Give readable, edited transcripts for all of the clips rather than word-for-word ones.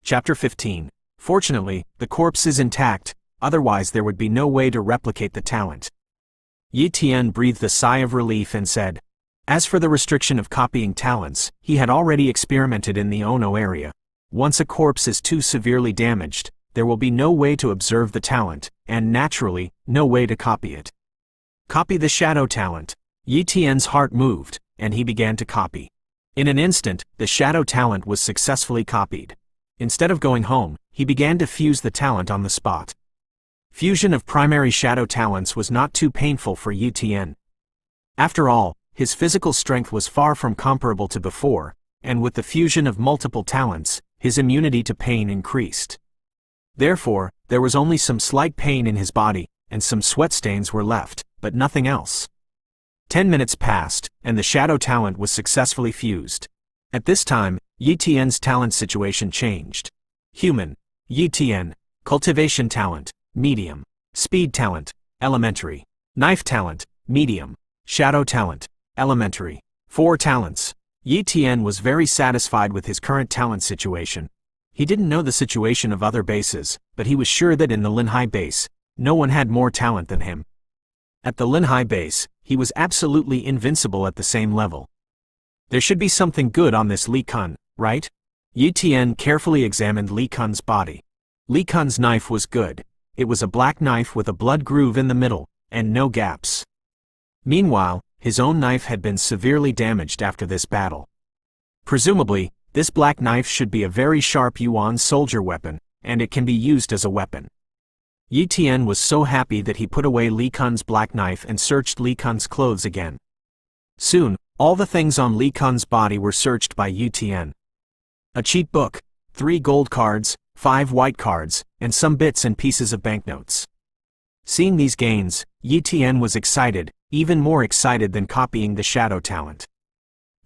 Chapter 15. Fortunately, the corpse is intact, otherwise there would be no way to replicate the talent. Yi Tian breathed a sigh of relief and said, as for the restriction of copying talents, he had already experimented in the Ono area. Once a corpse is too severely damaged, there will be no way to observe the talent, and naturally, no way to copy it. Copy the shadow talent. Yi Tian's heart moved, and he began to copy. In an instant, the shadow talent was successfully copied. Instead of going home, he began to fuse the talent on the spot. Fusion of primary shadow talents was not too painful for Yi Tian. After all, his physical strength was far from comparable to before, and with the fusion of multiple talents, his immunity to pain increased. Therefore, there was only some slight pain in his body, and some sweat stains were left, but nothing else. 10 minutes passed, and the shadow talent was successfully fused. At this time, Yi Tian's talent situation changed. Human, Yi Tian. Cultivation talent, medium. Speed talent, elementary. Knife talent, medium. Shadow talent, elementary. 4 talents. Yi Tian was very satisfied with his current talent situation. He didn't know the situation of other bases, but he was sure that in the Linhai base, no one had more talent than him. At the Linhai base, he was absolutely invincible at the same level. There should be something good on this Li Kun, right? Yi Tian carefully examined Li Kun's body. Li Kun's knife was good. It was a black knife with a blood groove in the middle, and no gaps. Meanwhile, his own knife had been severely damaged after this battle. Presumably, this black knife should be a very sharp Yuan soldier weapon, and it can be used as a weapon. Yi Tian was so happy that he put away Li Kun's black knife and searched Li Kun's clothes again. Soon, all the things on Li Kun's body were searched by Yi Tian. A cheap book, 3 gold cards, 5 white cards, and some bits and pieces of banknotes. Seeing these gains, Yi Tian was excited, even more excited than copying the shadow talent.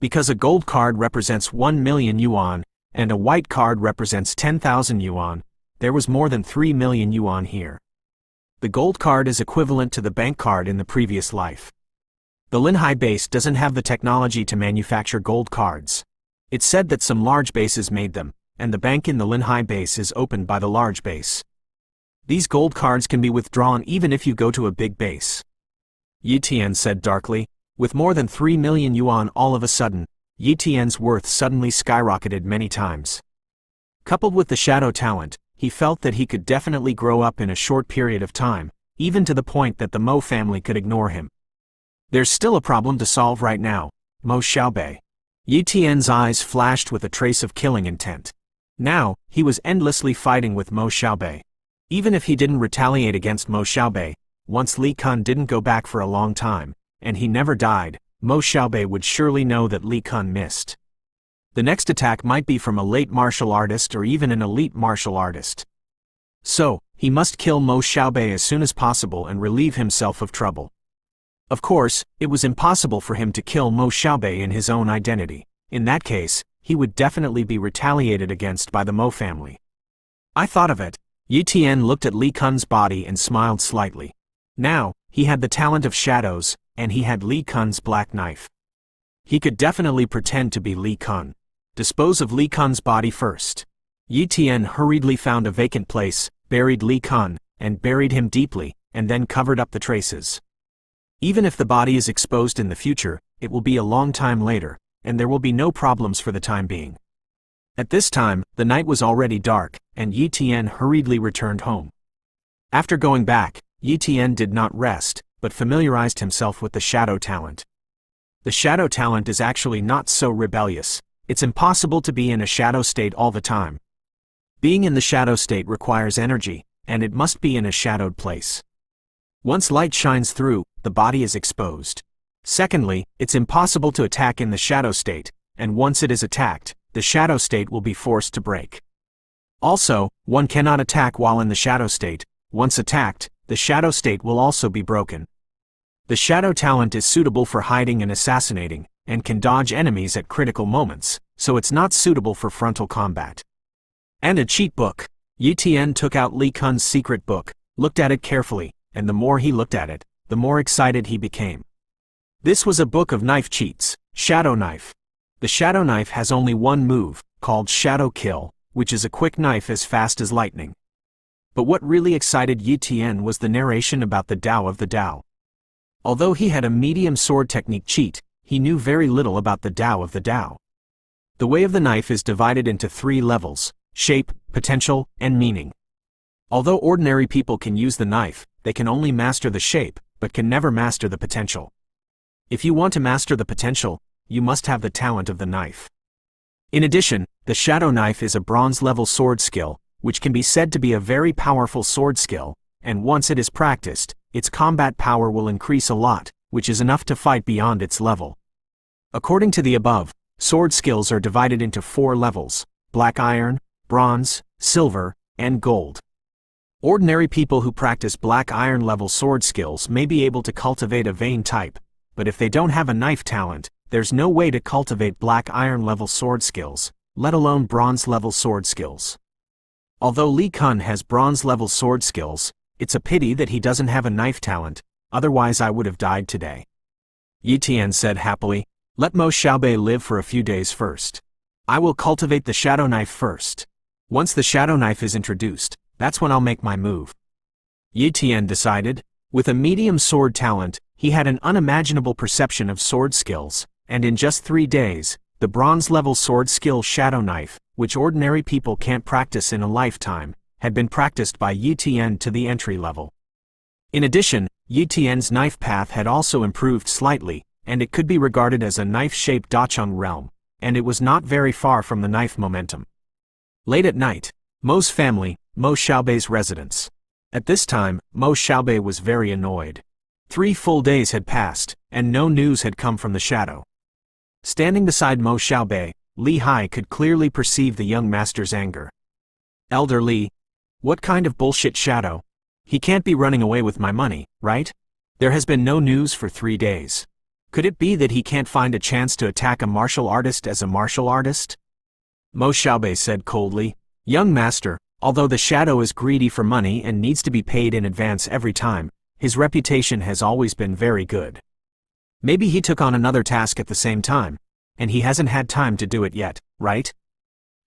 Because a gold card represents 1 million yuan, and a white card represents 10,000 yuan, there was more than 3 million yuan here. The gold card is equivalent to the bank card in the previous life. The Linhai base doesn't have the technology to manufacture gold cards. It's said that some large bases made them, and the bank in the Linhai base is opened by the large base. These gold cards can be withdrawn even if you go to a big base. Yi Tian said darkly. With more than 3 million yuan all of a sudden, Yi Tian's worth suddenly skyrocketed many times. Coupled with the shadow talent, he felt that he could definitely grow up in a short period of time, even to the point that the Mo family could ignore him. There's still a problem to solve right now, Mo Xiaobei. Yi Tian's eyes flashed with a trace of killing intent. Now, he was endlessly fighting with Mo Xiaobei. Even if he didn't retaliate against Mo Xiaobei, once Li Kun didn't go back for a long time, and he never died, Mo Xiaobei would surely know that Li Kun missed. The next attack might be from a late martial artist or even an elite martial artist. So, he must kill Mo Xiaobei as soon as possible and relieve himself of trouble. Of course, it was impossible for him to kill Mo Xiaobei in his own identity. In that case, he would definitely be retaliated against by the Mo family. I thought of it. Yi Tian looked at Li Kun's body and smiled slightly. Now, he had the talent of shadows, and he had Li Kun's black knife. He could definitely pretend to be Li Kun. Dispose of Li Kun's body first. Yi Tian hurriedly found a vacant place, buried Li Kun, and buried him deeply, and then covered up the traces. Even if the body is exposed in the future, it will be a long time later, and there will be no problems for the time being. At this time, the night was already dark, and Yi Tian hurriedly returned home. After going back, Yi Tian did not rest, but familiarized himself with the shadow talent. The shadow talent is actually not so rebellious. It's impossible to be in a shadow state all the time. Being in the shadow state requires energy, and it must be in a shadowed place. Once light shines through, the body is exposed. Secondly, it's impossible to attack in the shadow state, and once it is attacked, the shadow state will be forced to break. Also, one cannot attack while in the shadow state. Once attacked, the shadow state will also be broken. The shadow talent is suitable for hiding and assassinating, and can dodge enemies at critical moments, so it's not suitable for frontal combat. And a cheat book. Yi Tian took out Li Kun's secret book, looked at it carefully, and the more he looked at it, the more excited he became. This was a book of knife cheats, Shadow Knife. The Shadow Knife has only one move, called Shadow Kill, which is a quick knife as fast as lightning. But what really excited Yi Tian was the narration about the Tao of the Tao. Although he had a medium sword technique cheat, he knew very little about the Tao of the Tao. The way of the knife is divided into 3 levels: shape, potential, and meaning. Although ordinary people can use the knife, they can only master the shape, but can never master the potential. If you want to master the potential, you must have the talent of the knife. In addition, the shadow knife is a bronze-level sword skill, which can be said to be a very powerful sword skill, and once it is practiced, its combat power will increase a lot, which is enough to fight beyond its level. According to the above, sword skills are divided into 4 levels: black iron, bronze, silver, and gold. Ordinary people who practice black iron level sword skills may be able to cultivate a vein type, but if they don't have a knife talent, there's no way to cultivate black iron level sword skills, let alone bronze level sword skills. Although Li Kun has bronze level sword skills, it's a pity that he doesn't have a knife talent, otherwise I would have died today. Yi Tian said happily, "Let Mo Xiaobei live for a few days first. I will cultivate the shadow knife first. Once the shadow knife is introduced, that's when I'll make my move." Yi Tian decided. With a medium sword talent, he had an unimaginable perception of sword skills, and in just 3 days, the bronze-level sword skill shadow knife, which ordinary people can't practice in a lifetime, had been practiced by Yi Tian to the entry level. In addition, Yi Tian's knife path had also improved slightly, and it could be regarded as a knife-shaped Dacheng realm, and it was not very far from the knife momentum. Late at night, Mo's family, Mo Xiaobei's residence. At this time, Mo Xiaobei was very annoyed. 3 full days had passed, and no news had come from the shadow. Standing beside Mo Xiaobei, Li Hai could clearly perceive the young master's anger. "Elder Li, what kind of bullshit shadow? He can't be running away with my money, right? There has been no news for 3 days. Could it be that he can't find a chance to attack a martial artist as a martial artist?" Mo Xiaobei said coldly, "Young master, although the shadow is greedy for money and needs to be paid in advance every time, his reputation has always been very good. Maybe he took on another task at the same time, and he hasn't had time to do it yet, right?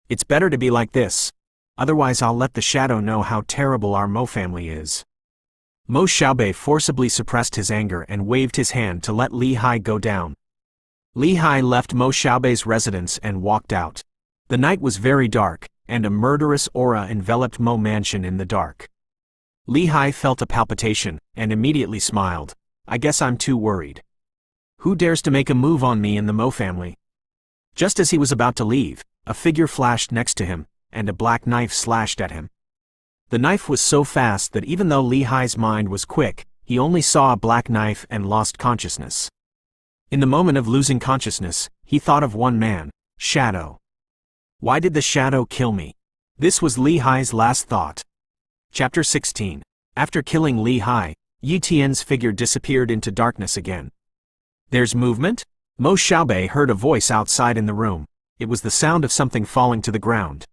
It's better to be like this. Otherwise I'll let the shadow know how terrible our Mo family is." Mo Xiaobei forcibly suppressed his anger and waved his hand to let Li Hai go down. Li Hai left Mo Xiaobei's residence and walked out. The night was very dark, and a murderous aura enveloped Mo Mansion in the dark. Li Hai felt a palpitation, and immediately smiled. "I guess I'm too worried. Who dares to make a move on me in the Mo family?" Just as he was about to leave, a figure flashed next to him, and a black knife slashed at him. The knife was so fast that even though Li Hai's mind was quick, he only saw a black knife and lost consciousness. In the moment of losing consciousness, he thought of one man, Shadow. Why did the shadow kill me? This was Li Hai's last thought. Chapter 16. After killing Li Hai, Yi Tian's figure disappeared into darkness again. "There's movement?" Mo Xiaobei heard a voice outside in the room. It was the sound of something falling to the ground.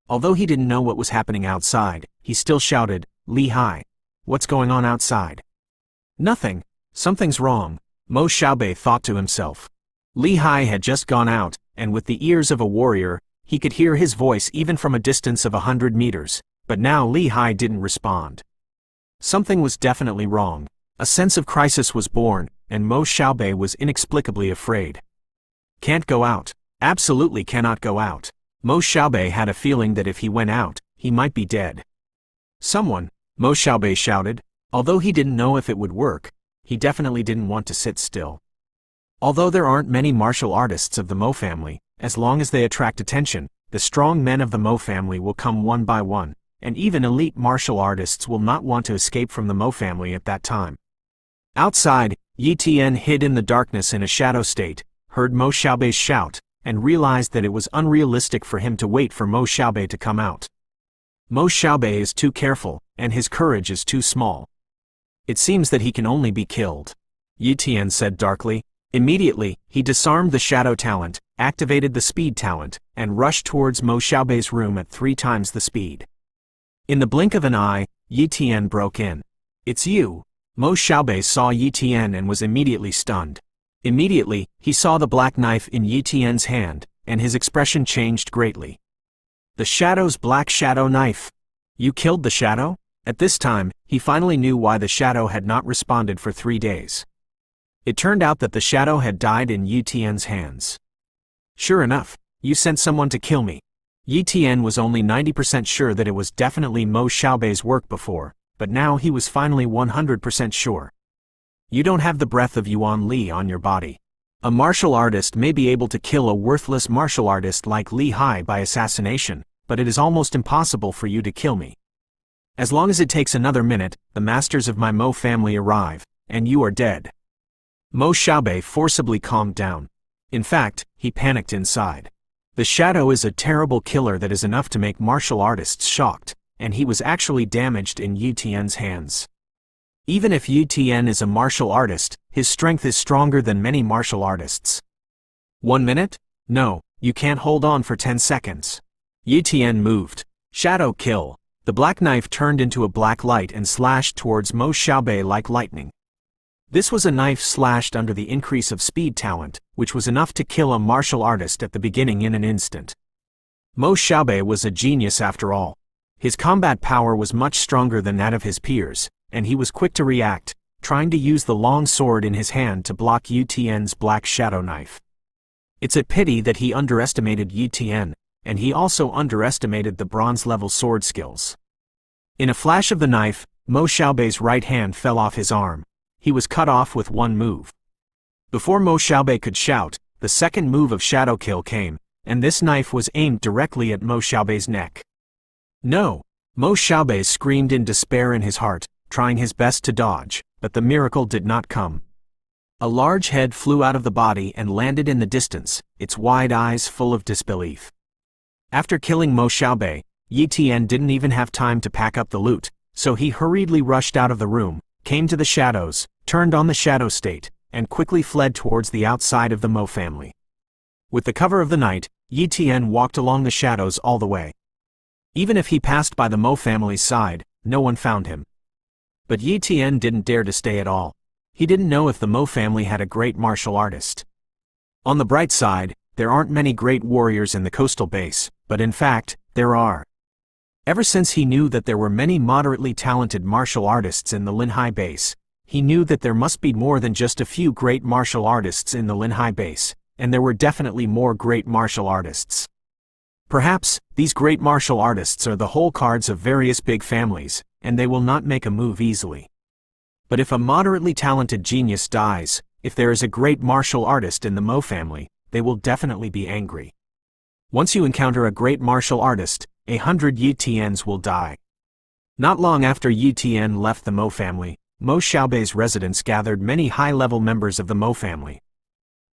Although he didn't know what was happening outside, he still shouted, "Li Hai, what's going on outside?" "Nothing. Something's wrong," Mo Xiaobei thought to himself. Li Hai had just gone out, and with the ears of a warrior, he could hear his voice even from a distance of 100 meters, but now Li Hai didn't respond. Something was definitely wrong. A sense of crisis was born, and Mo Xiaobei was inexplicably afraid. Can't go out. Absolutely cannot go out. Mo Xiaobei had a feeling that if he went out, he might be dead. "Someone," Mo Xiaobei shouted. Although he didn't know if it would work, he definitely didn't want to sit still. Although there aren't many martial artists of the Mo family, as long as they attract attention, the strong men of the Mo family will come one by one, and even elite martial artists will not want to escape from the Mo family at that time. Outside, Yi Tian hid in the darkness in a shadow state, heard Mo Xiaobei's shout, and realized that it was unrealistic for him to wait for Mo Xiaobei to come out. Mo Xiaobei is too careful, and his courage is too small. It seems that he can only be killed, Yi Tian said darkly. Immediately, he disarmed the shadow talent, activated the speed talent, and rushed towards Mo Xiaobei's room at 3 times the speed. In the blink of an eye, Yi Tian broke in. "It's you." Mo Xiaobei saw Yi Tian and was immediately stunned. Immediately, he saw the black knife in Yi Tian's hand, and his expression changed greatly. The Shadow's black shadow knife. You killed the Shadow? At this time, he finally knew why the Shadow had not responded for 3 days. It turned out that the Shadow had died in Yi Tian's hands. Sure enough, you sent someone to kill me. Yi Tian was only 90% sure that it was definitely Mo Xiaobei's work before, but now he was finally 100% sure. You don't have the breath of Yuan Li on your body. A martial artist may be able to kill a worthless martial artist like Li Hai by assassination, but it is almost impossible for you to kill me. As long as it takes another minute, the masters of my Mo family arrive, and you are dead. Mo Xiaobei forcibly calmed down. In fact, he panicked inside. The Shadow is a terrible killer that is enough to make martial artists shocked, and he was actually damaged in Yi Tian's hands. Even if Yi Tian is a martial artist, his strength is stronger than many martial artists. 1 minute? No, you can't hold on for 10 seconds. Yi Tian moved. Shadow kill. The black knife turned into a black light and slashed towards Mo Xiaobei like lightning. This was a knife slashed under the increase of speed talent, which was enough to kill a martial artist at the beginning in an instant. Mo Xiaobei was a genius after all. His combat power was much stronger than that of his peers, and he was quick to react, trying to use the long sword in his hand to block Yi Tian's black shadow knife. It's a pity that he underestimated Yi Tian, and he also underestimated the bronze-level sword skills. In a flash of the knife, Mo Xiaobei's right hand fell off his arm. He was cut off with one move. Before Mo Xiaobei could shout, the second move of Shadow Kill came, and this knife was aimed directly at Mo Xiaobei's neck. No! Mo Xiaobei screamed in despair in his heart, trying his best to dodge, but the miracle did not come. A large head flew out of the body and landed in the distance, its wide eyes full of disbelief. After killing Mo Xiaobei, Yi Tian didn't even have time to pack up the loot, so he hurriedly rushed out of the room, came to the shadows, turned on the shadow state, and quickly fled towards the outside of the Mo family. With the cover of the night, Yi Tian walked along the shadows all the way. Even if he passed by the Mo family's side, no one found him. But Yi Tian didn't dare to stay at all. He didn't know if the Mo family had a great martial artist. On the bright side, there aren't many great warriors in the coastal base, but in fact, there are. Ever since he knew that there were many moderately talented martial artists in the Linhai base, he knew that there must be more than just a few great martial artists in the Linhai base, and there were definitely more great martial artists. Perhaps, these great martial artists are the whole cards of various big families, and they will not make a move easily. But if a moderately talented genius dies, if there is a great martial artist in the Mo family, they will definitely be angry. Once you encounter a great martial artist, 100 Yi Tians will die. Not long after Yi Tian left the Mo family, Mo Xiaobei's residence gathered many high-level members of the Mo family.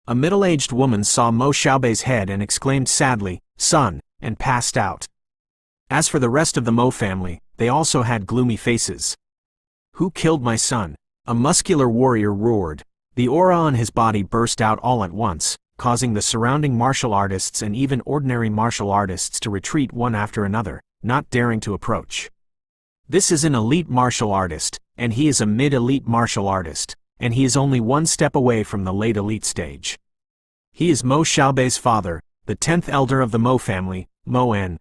A middle-aged woman saw Mo Xiaobei's head and exclaimed sadly, "Son," and passed out. As for the rest of the Mo family, they also had gloomy faces. "Who killed my son?" A muscular warrior roared. The aura on his body burst out all at once, causing the surrounding martial artists and even ordinary martial artists to retreat one after another, not daring to approach. This is an elite martial artist, and he is a mid-elite martial artist, and he is only one step away from the late elite stage. He is Mo Xiaobei's father, the 10th elder of the Mo family, Mo En.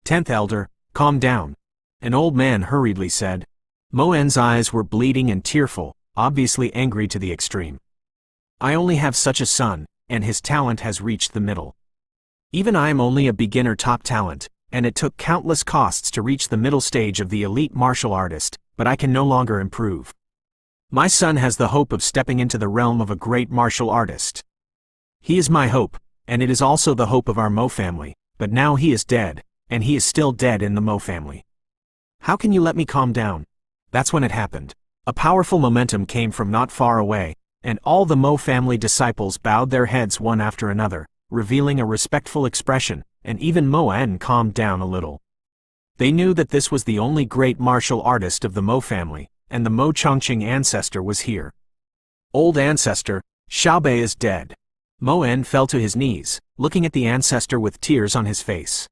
10th elder, calm down. An old man hurriedly said. Mo En's eyes were bleeding and tearful, obviously angry to the extreme. I only have such a son, and his talent has reached the middle. Even I am only a beginner top talent, and it took countless costs to reach the middle stage of the elite martial artist, but I can no longer improve. My son has the hope of stepping into the realm of a great martial artist. He is my hope, and it is also the hope of our Mo family, but now he is dead, and he is still dead in the Mo family. How can you let me calm down? That's when it happened. A powerful momentum came from not far away, and all the Mo family disciples bowed their heads one after another, revealing a respectful expression, and even Mo En calmed down a little. They knew that this was the only great martial artist of the Mo family, and the Mo Chongqing ancestor was here. Old ancestor, Xiaobei is dead. Mo En fell to his knees, looking at the ancestor with tears on his face.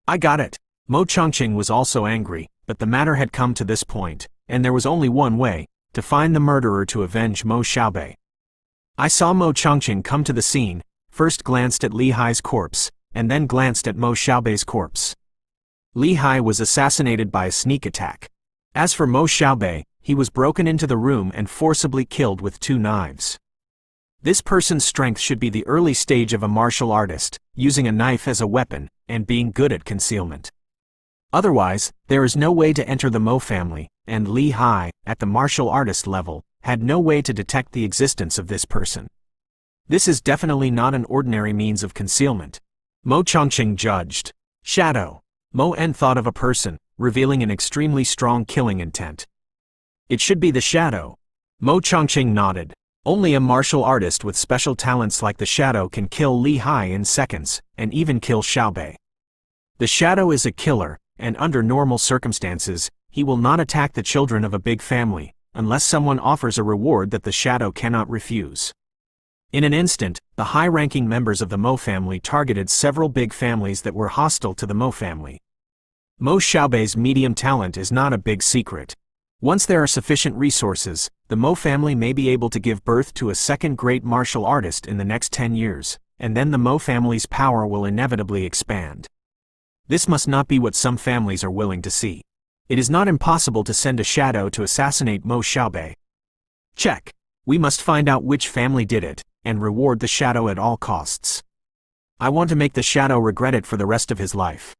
I got it. Mo Chongqing was also angry, but the matter had come to this point, and there was only one way, to find the murderer to avenge Mo Xiaobei. I saw Mo Chongqing come to the scene, first glanced at Li Hai's corpse, and then glanced at Mo Xiaobei's corpse. Li Hai was assassinated by a sneak attack. As for Mo Xiaobei, he was broken into the room and forcibly killed with 2 knives. This person's strength should be the early stage of a martial artist, using a knife as a weapon, and being good at concealment. Otherwise, there is no way to enter the Mo family, and Li Hai, at the martial artist level, had no way to detect the existence of this person. This is definitely not an ordinary means of concealment. Mo Chongqing judged. Shadow. Mo En thought of a person, revealing an extremely strong killing intent. It should be the shadow. Mo Chongqing nodded. Only a martial artist with special talents like the shadow can kill Li Hai in seconds, and even kill Xiaobei. The shadow is a killer, and under normal circumstances, he will not attack the children of a big family, unless someone offers a reward that the shadow cannot refuse. In an instant, the high-ranking members of the Mo family targeted several big families that were hostile to the Mo family. Mo Xiaobei's medium talent is not a big secret. Once there are sufficient resources, the Mo family may be able to give birth to a second great martial artist in the next 10 years, and then the Mo family's power will inevitably expand. This must not be what some families are willing to see. It is not impossible to send a shadow to assassinate Mo Xiaobei. Check. We must find out which family did it, and reward the shadow at all costs. I want to make the shadow regret it for the rest of his life.